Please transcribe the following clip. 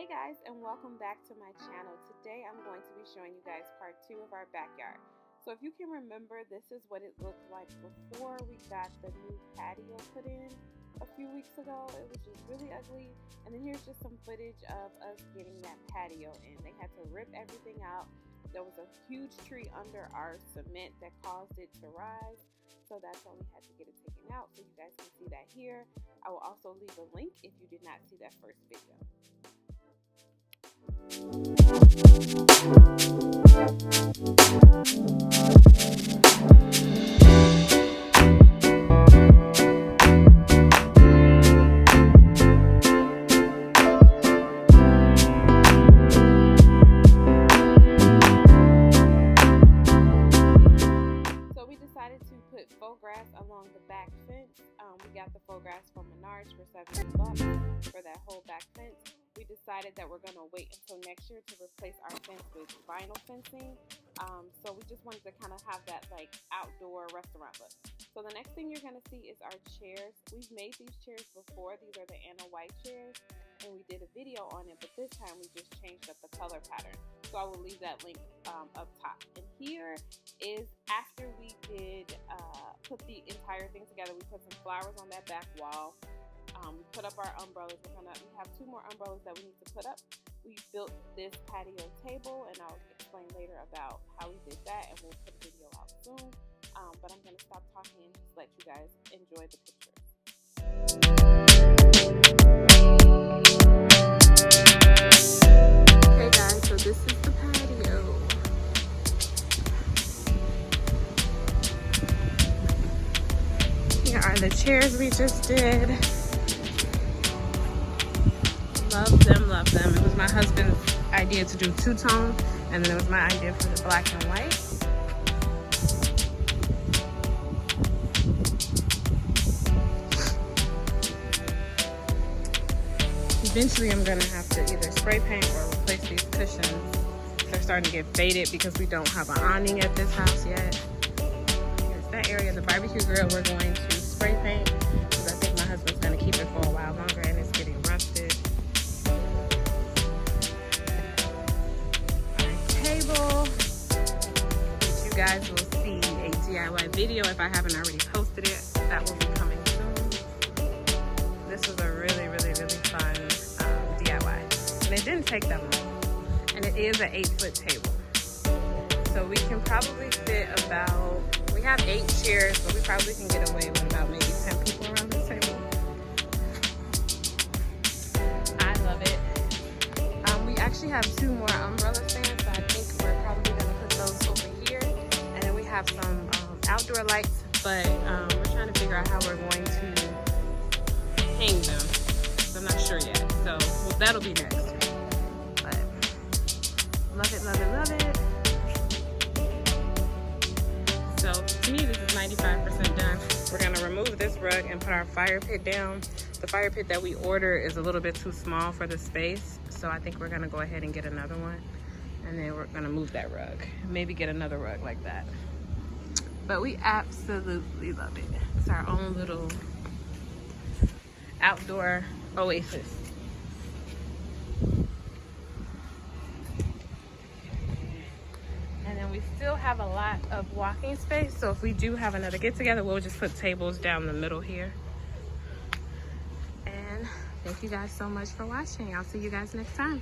Hey guys, and welcome back to my channel. Today I'm going to be showing you guys part 2 of our backyard. So if you can remember, this is what it looked like before we got the new patio put in a few weeks ago. It was just really ugly. And then here's just some footage of us getting that patio in. They had to rip everything out. There was a huge tree under our cement that caused it to rise. So that's why we had to get it taken out. So you guys can see that here. I will also leave a link if you did not see that first video. So we decided to put faux grass along the back fence. We got the faux grass from Menards for $70 for that whole back fence. We decided that we're going to wait until next year to replace our fence with vinyl fencing. So we just wanted to kind of have that like outdoor restaurant look. So the next thing you're going to see is our chairs. We've made these chairs before. These are the Anna White chairs, and we did a video on it, but this time we just changed up the color pattern. So I will leave that link up top. And here is after we did put the entire thing together. We put some flowers on that back wall. We put up our umbrellas. We have 2 more umbrellas that we need to put up. We built this patio table, and I'll explain later about how we did that, and we'll put a video out soon. But I'm going to stop talking and just let you guys enjoy the pictures. Okay guys, so this is the patio. Here are the chairs we just did. Love them. It was my husband's idea to do 2-tone, and then it was my idea for the black and white. Eventually I'm gonna have to either spray paint or replace these cushions. They're starting to get faded because we don't have an awning at this house yet. Here's that area, the barbecue grill, we're going to spray paint because I think my husband's gonna keep it for a while longer and it's getting rusted. Which you guys will see a DIY video if I haven't already posted it. That will be coming soon. This was a really fun DIY, and it didn't take that long, and it is an 8-foot table, so we can probably fit about, we have 8 chairs, but we probably can get away with about maybe 10 people around this table. I love it. We actually have 2 more umbrella stands, so I think we're probably going to put those over here. And then we have some outdoor lights, but we're trying to figure out how we're going to hang them. So I'm not sure yet. So that'll be next. But love it. So to me, this is 95% done. We're going to remove this rug and put our fire pit down. The fire pit that we ordered is a little bit too small for the space. So I think we're gonna go ahead and get another one, and then we're gonna move that rug, maybe get another rug like that. But we absolutely love it. It's our own little outdoor oasis. And then we still have a lot of walking space, so if we do have another get together, we'll just put tables down the middle here. Thank you guys so much for watching. I'll see you guys next time.